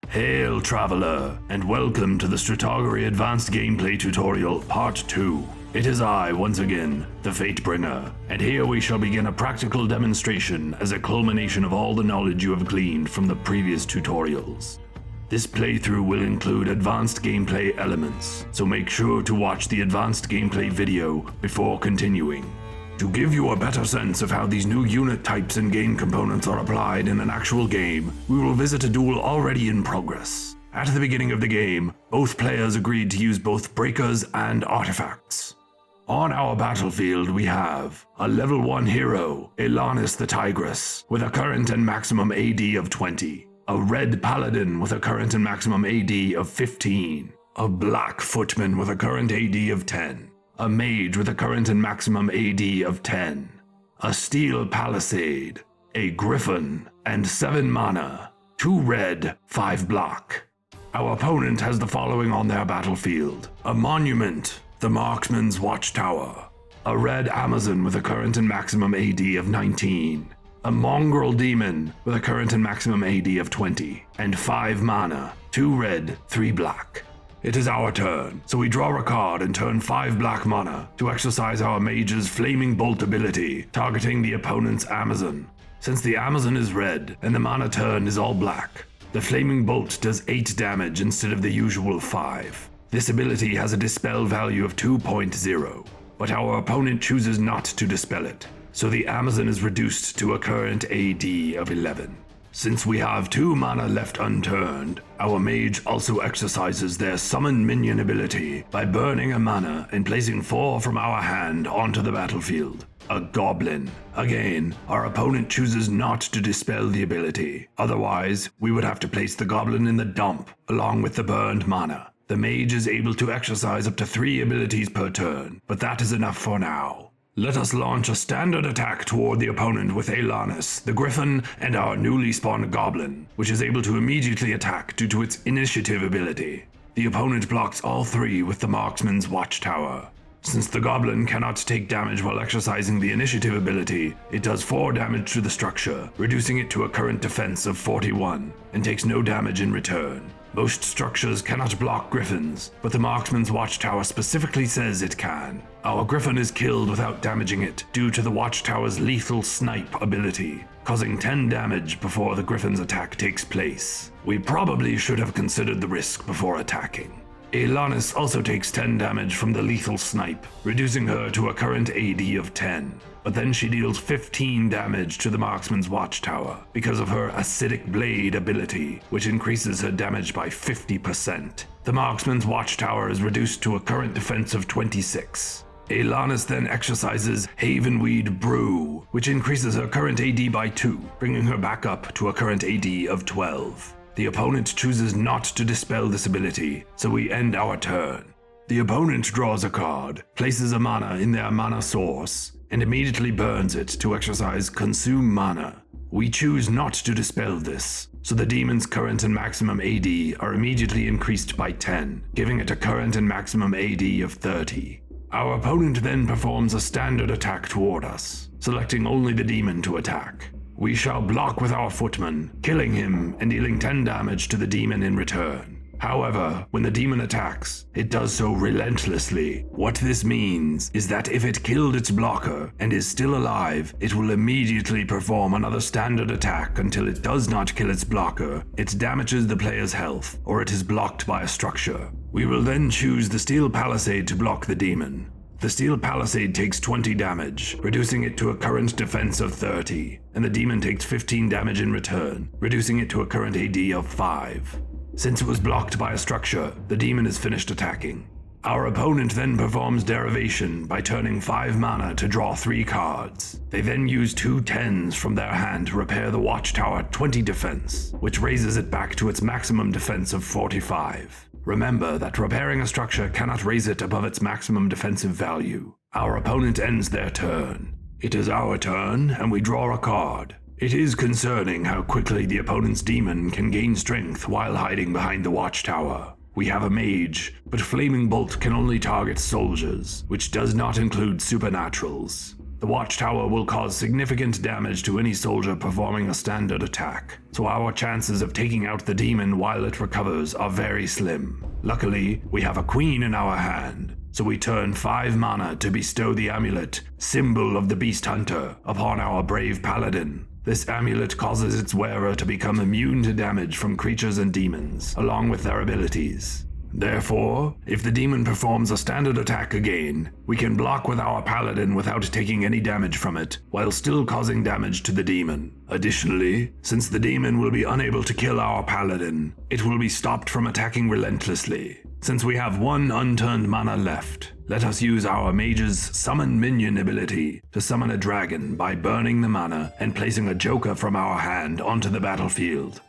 Hail Traveler, and welcome to the Strataugury Advanced Gameplay Tutorial Part 2. It is I, once again, the Fatebringer, and here we shall begin a practical demonstration as a culmination of all the knowledge you have gleaned from the previous tutorials. This playthrough will include advanced gameplay elements, so make sure to watch the advanced gameplay video before continuing. To give you a better sense of how these new unit types and game components are applied in an actual game, we will visit a duel already in progress. At the beginning of the game, both players agreed to use both breakers and artifacts. On our battlefield we have a level 1 hero, Elanis the Tigress, with a current and maximum AD of 20, a red paladin with a current and maximum AD of 15, a black footman with a current AD of 10, a mage with a current and maximum AD of 10, a steel palisade, a griffin, and 7 mana, 2 red, 5 black. Our opponent has the following on their battlefield: a monument, the Marksman's Watchtower, a red Amazon with a current and maximum AD of 19, a mongrel demon with a current and maximum AD of 20, and 5 mana, 2 red, 3 black. It is our turn, so we draw a card and turn 5 black mana to exercise our mage's Flaming Bolt ability, targeting the opponent's Amazon. Since the Amazon is red and the mana turn is all black, the Flaming Bolt does 8 damage instead of the usual 5. This ability has a dispel value of 2.0, but our opponent chooses not to dispel it, so the Amazon is reduced to a current AD of 11. Since we have 2 mana left unturned, our mage also exercises their Summon Minion ability by burning a mana and placing 4 from our hand onto the battlefield. A goblin. Again, our opponent chooses not to dispel the ability, otherwise we would have to place the goblin in the dump along with the burned mana. The mage is able to exercise up to 3 abilities per turn, but that is enough for now. Let us launch a standard attack toward the opponent with Elanis, the Griffin, and our newly spawned Goblin, which is able to immediately attack due to its initiative ability. The opponent blocks all 3 with the Marksman's Watchtower. Since the Goblin cannot take damage while exercising the initiative ability, it does 4 damage to the structure, reducing it to a current defense of 41, and takes no damage in return. Most structures cannot block griffins, but the Marksman's Watchtower specifically says it can. Our griffin is killed without damaging it due to the Watchtower's lethal snipe ability, causing 10 damage before the griffin's attack takes place. We probably should have considered the risk before attacking. Elanis also takes 10 damage from the lethal snipe, reducing her to a current AD of 10. But then she deals 15 damage to the Marksman's Watchtower because of her Acidic Blade ability, which increases her damage by 50%. The Marksman's Watchtower is reduced to a current defense of 26. Elanis then exercises Havenweed Brew, which increases her current AD by 2, bringing her back up to a current AD of 12. The opponent chooses not to dispel this ability, so we end our turn. The opponent draws a card, places a mana in their mana source, and immediately burns it to exercise Consume Mana. We choose not to dispel this, so the demon's current and maximum AD are immediately increased by 10, giving it a current and maximum AD of 30. Our opponent then performs a standard attack toward us, selecting only the demon to attack. We shall block with our footman, killing him and dealing 10 damage to the demon in return. However, when the demon attacks, it does so relentlessly. What this means is that if it killed its blocker and is still alive, it will immediately perform another standard attack until it does not kill its blocker, it damages the player's health, or it is blocked by a structure. We will then choose the Steel Palisade to block the demon. The Steel Palisade takes 20 damage, reducing it to a current defense of 30, and the demon takes 15 damage in return, reducing it to a current AD of 5. Since it was blocked by a structure, the demon is finished attacking. Our opponent then performs Derivation by turning 5 mana to draw 3 cards. They then use 2 10s from their hand to repair the Watchtower 20 defense, which raises it back to its maximum defense of 45. Remember that repairing a structure cannot raise it above its maximum defensive value. Our opponent ends their turn. It is our turn, and we draw a card. It is concerning how quickly the opponent's demon can gain strength while hiding behind the Watchtower. We have a mage, but Flaming Bolt can only target soldiers, which does not include supernaturals. The watchtower will cause significant damage to any soldier performing a standard attack, so our chances of taking out the demon while it recovers are very slim. Luckily, we have a queen in our hand, so we turn 5 mana to bestow the amulet, symbol of the Beast Hunter, upon our brave paladin. This amulet causes its wearer to become immune to damage from creatures and demons, along with their abilities. Therefore, if the demon performs a standard attack again, we can block with our paladin without taking any damage from it, while still causing damage to the demon. Additionally, since the demon will be unable to kill our paladin, it will be stopped from attacking relentlessly. Since we have 1 unturned mana left, let us use our mage's summon minion ability to summon a dragon by burning the mana and placing a joker from our hand onto the battlefield.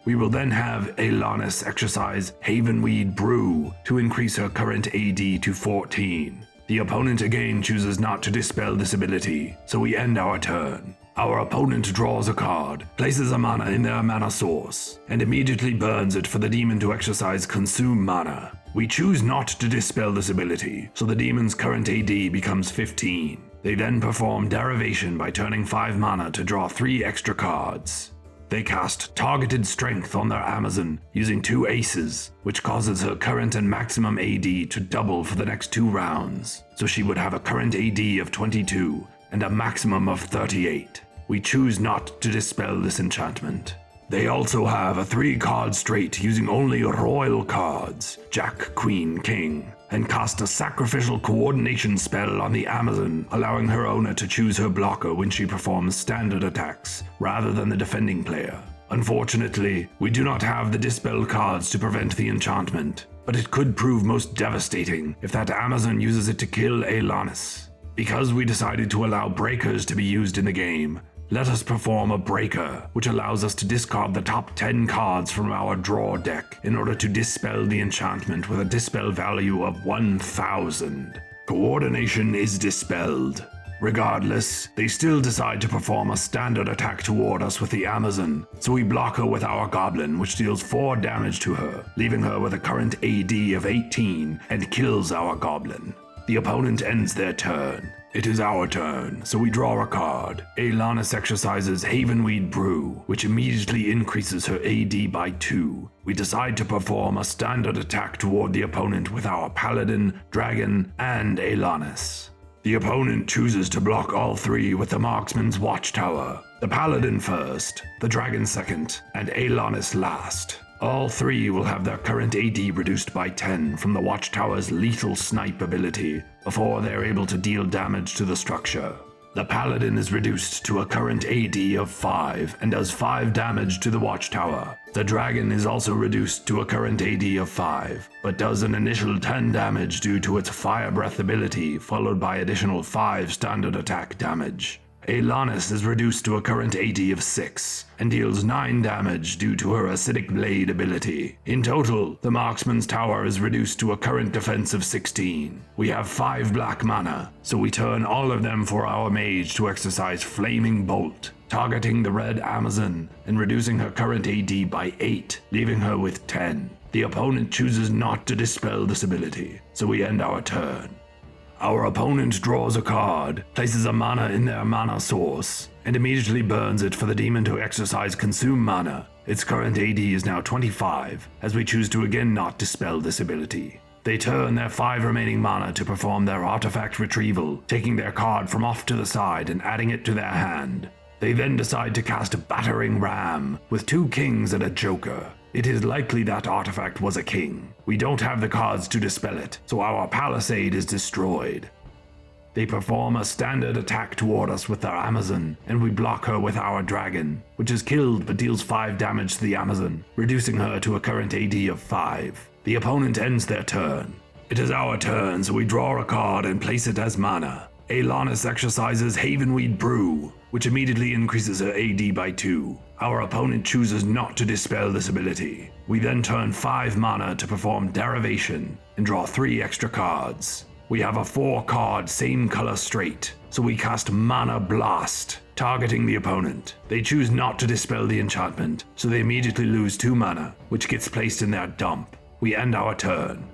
We will then have Alanis exercise Havenweed Brew to increase her current AD to 14. The opponent again chooses not to dispel this ability, so we end our turn. Our opponent draws a card, places a mana in their mana source, and immediately burns it for the demon to exercise Consume Mana. We choose not to dispel this ability, so the demon's current AD becomes 15. They then perform Derivation by turning 5 mana to draw 3 extra cards. They cast Targeted Strength on their Amazon using 2 aces, which causes her current and maximum AD to double for the next 2 rounds, so she would have a current AD of 22 and a maximum of 38. We choose not to dispel this enchantment. They also have a 3-card straight using only royal cards, Jack, Queen, King, and cast a sacrificial coordination spell on the Amazon, allowing her owner to choose her blocker when she performs standard attacks, rather than the defending player. Unfortunately, we do not have the dispel cards to prevent the enchantment, but it could prove most devastating if that Amazon uses it to kill Alanis. Because we decided to allow breakers to be used in the game, let us perform a breaker, which allows us to discard the top 10 cards from our draw deck in order to dispel the enchantment with a dispel value of 1000. Coordination is dispelled. Regardless, they still decide to perform a standard attack toward us with the Amazon, so we block her with our Goblin, which deals 4 damage to her, leaving her with a current AD of 18 and kills our Goblin. The opponent ends their turn. It is our turn, so we draw a card. Alanis exercises Havenweed Brew, which immediately increases her AD by 2. We decide to perform a standard attack toward the opponent with our Paladin, Dragon, and Alanis. The opponent chooses to block all 3 with the Marksman's Watchtower. The Paladin first, the Dragon second, and Alanis last. All 3 will have their current AD reduced by 10 from the Watchtower's Lethal Snipe ability before they are able to deal damage to the structure. The Paladin is reduced to a current AD of 5 and does 5 damage to the Watchtower. The Dragon is also reduced to a current AD of 5, but does an initial 10 damage due to its Fire Breath ability, followed by additional 5 standard attack damage. Alanis is reduced to a current AD of 6 and deals 9 damage due to her Acidic Blade ability. In total, the Marksman's Tower is reduced to a current defense of 16. We have 5 black mana, so we turn all of them for our mage to exercise Flaming Bolt, targeting the red Amazon and reducing her current AD by 8, leaving her with 10. The opponent chooses not to dispel this ability, so we end our turn. Our opponent draws a card, places a mana in their mana source, and immediately burns it for the demon to exercise Consume Mana. Its current AD is now 25, as we choose to again not dispel this ability. They turn their 5 remaining mana to perform their artifact retrieval, taking their card from off to the side and adding it to their hand. They then decide to cast Battering Ram, with 2 kings and a joker. It is likely that artifact was a king. We don't have the cards to dispel it, so our palisade is destroyed. They perform a standard attack toward us with their Amazon, and we block her with our Dragon, which is killed but deals 5 damage to the Amazon, reducing her to a current AD of 5. The opponent ends their turn. It is our turn, so we draw a card and place it as mana. Alanis exercises Havenweed Brew, which immediately increases her AD by 2. Our opponent chooses not to dispel this ability. We then turn 5 mana to perform Derivation and draw 3 extra cards. We have a 4-card same color straight, so we cast Mana Blast, targeting the opponent. They choose not to dispel the enchantment, so they immediately lose 2 mana, which gets placed in their dump. We end our turn.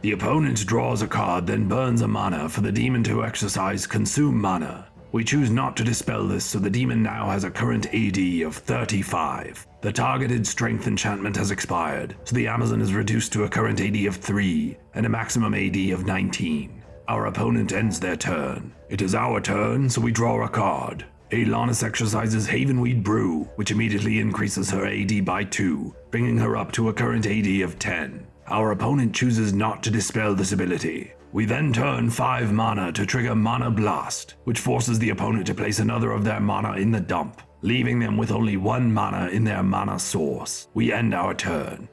The opponent draws a card, then burns a mana for the demon to exercise Consume Mana. We choose not to dispel this, so the demon now has a current AD of 35. The targeted strength enchantment has expired, so the Amazon is reduced to a current AD of 3 and a maximum AD of 19. Our opponent ends their turn. It is our turn, so we draw a card. Alanis exercises Havenweed Brew, which immediately increases her AD by 2, bringing her up to a current AD of 10. Our opponent chooses not to dispel this ability. We then turn 5 mana to trigger Mana Blast, which forces the opponent to place another of their mana in the dump, leaving them with only 1 mana in their mana source. We end our turn.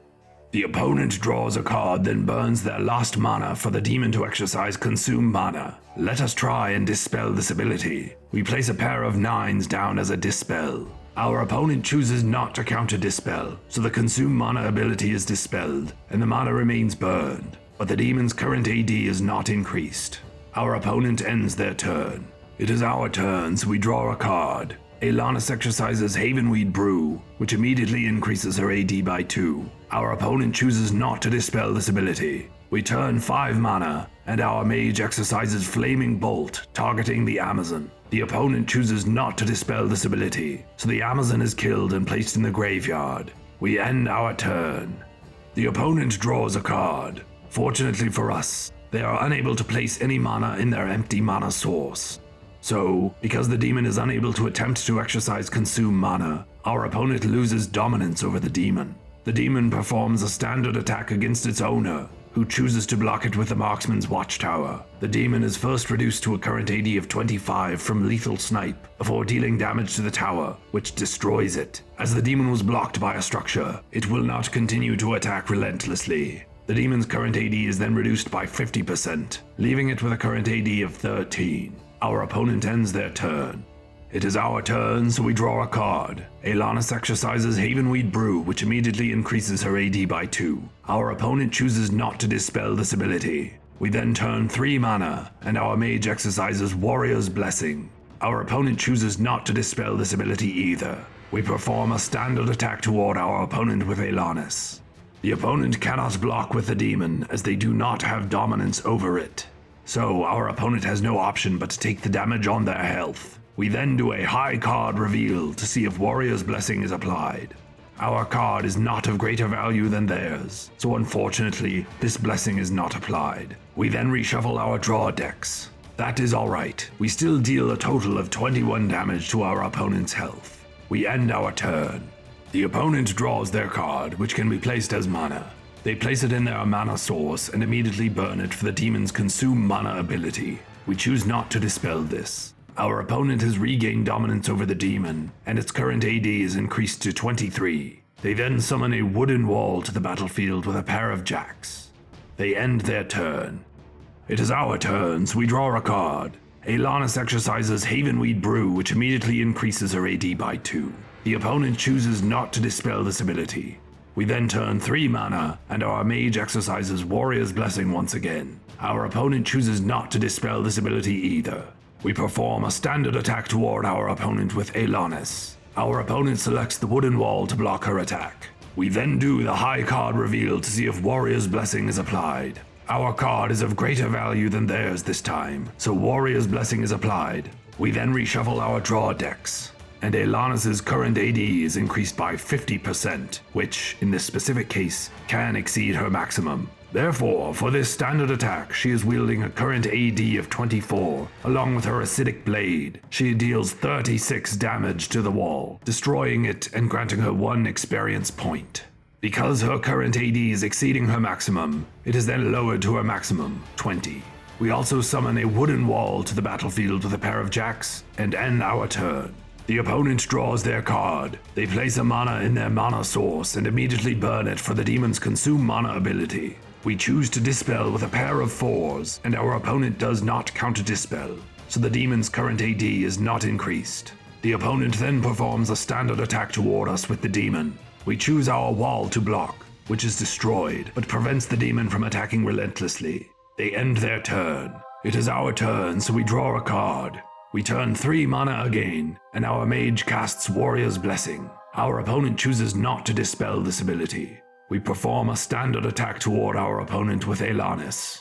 The opponent draws a card, then burns their last mana for the demon to exercise Consume Mana. Let us try and dispel this ability. We place a pair of 9s down as a dispel. Our opponent chooses not to counter dispel, so the Consume Mana ability is dispelled, and the mana remains burned. But the demon's current AD is not increased. Our opponent ends their turn. It is our turn, so we draw a card. Alanis exercises Havenweed Brew, which immediately increases her AD by 2. Our opponent chooses not to dispel this ability. We turn 5 mana, and our mage exercises Flaming Bolt, targeting the Amazon. The opponent chooses not to dispel this ability, so the Amazon is killed and placed in the graveyard. We end our turn. The opponent draws a card. Fortunately for us, they are unable to place any mana in their empty mana source. So, because the demon is unable to attempt to exercise Consume Mana, our opponent loses dominance over the demon. The demon performs a standard attack against its owner, who chooses to block it with the Marksman's Watchtower. The demon is first reduced to a current AD of 25 from Lethal Snipe, before dealing damage to the tower, which destroys it. As the demon was blocked by a structure, it will not continue to attack relentlessly. The demon's current AD is then reduced by 50%, leaving it with a current AD of 13. Our opponent ends their turn. It is our turn, so we draw a card. Alanis exercises Havenweed Brew, which immediately increases her AD by 2. Our opponent chooses not to dispel this ability. We then turn 3 mana, and our mage exercises Warrior's Blessing. Our opponent chooses not to dispel this ability either. We perform a standard attack toward our opponent with Alanis. The opponent cannot block with the demon, as they do not have dominance over it. So our opponent has no option but to take the damage on their health. We then do a high card reveal to see if Warrior's Blessing is applied. Our card is not of greater value than theirs, so unfortunately, this blessing is not applied. We then reshuffle our draw decks. That is alright, we still deal a total of 21 damage to our opponent's health. We end our turn. The opponent draws their card, which can be placed as mana. They place it in their mana source and immediately burn it for the demon's Consume Mana ability. We choose not to dispel this. Our opponent has regained dominance over the demon, and its current AD is increased to 23. They then summon a wooden wall to the battlefield with a pair of jacks. They end their turn. It is our turn, so we draw a card. Alanis exercises Havenweed Brew, which immediately increases her AD by 2. The opponent chooses not to dispel this ability. We then turn 3 mana, and our mage exercises Warrior's Blessing once again. Our opponent chooses not to dispel this ability either. We perform a standard attack toward our opponent with Alanis. Our opponent selects the wooden wall to block her attack. We then do the high card reveal to see if Warrior's Blessing is applied. Our card is of greater value than theirs this time, so Warrior's Blessing is applied. We then reshuffle our draw decks, and Alanis' current AD is increased by 50%, which, in this specific case, can exceed her maximum. Therefore, for this standard attack, she is wielding a current AD of 24. Along with her acidic blade, she deals 36 damage to the wall, destroying it and granting her 1 experience point. Because her current AD is exceeding her maximum, it is then lowered to her maximum, 20. We also summon a wooden wall to the battlefield with a pair of jacks, and end our turn. The opponent draws their card. They place a mana in their mana source and immediately burn it for the demon's Consume Mana ability. We choose to dispel with a pair of 4s, and our opponent does not counter dispel, so the demon's current AD is not increased. The opponent then performs a standard attack toward us with the demon. We choose our wall to block, which is destroyed, but prevents the demon from attacking relentlessly. They end their turn. It is our turn, so we draw a card. We turn 3 mana again, and our mage casts Warrior's Blessing. Our opponent chooses not to dispel this ability. We perform a standard attack toward our opponent with Alanis.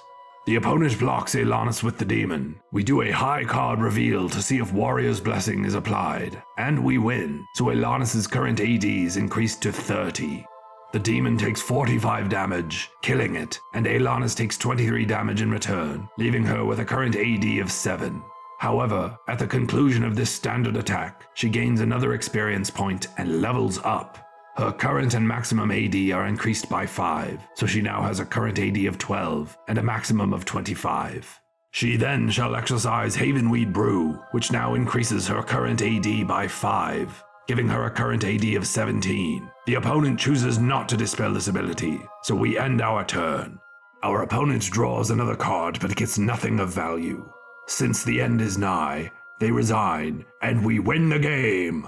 The opponent blocks Alanus with the demon. We do a high card reveal to see if Warrior's Blessing is applied, and we win, so Alanus' current AD is increased to 30. The demon takes 45 damage, killing it, and Alanus takes 23 damage in return, leaving her with a current AD of 7. However, at the conclusion of this standard attack, she gains another experience point and levels up. Her current and maximum AD are increased by 5, so she now has a current AD of 12 and a maximum of 25. She then shall exercise Havenweed Brew, which now increases her current AD by 5, giving her a current AD of 17. The opponent chooses not to dispel this ability, so we end our turn. Our opponent draws another card but gets nothing of value. Since the end is nigh, they resign, and we win the game!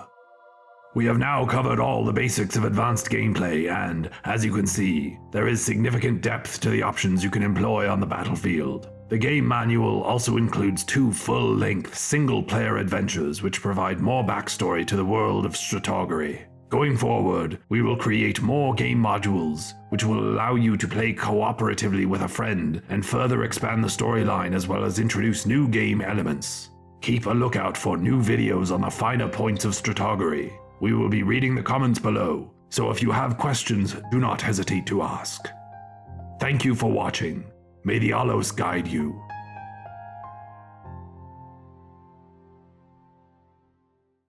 We have now covered all the basics of advanced gameplay and, as you can see, there is significant depth to the options you can employ on the battlefield. The game manual also includes 2 full-length single-player adventures which provide more backstory to the world of Strataugury. Going forward, we will create more game modules, which will allow you to play cooperatively with a friend and further expand the storyline as well as introduce new game elements. Keep a lookout for new videos on the finer points of Strataugury. We will be reading the comments below, so if you have questions, do not hesitate to ask. Thank you for watching. May the Allos guide you.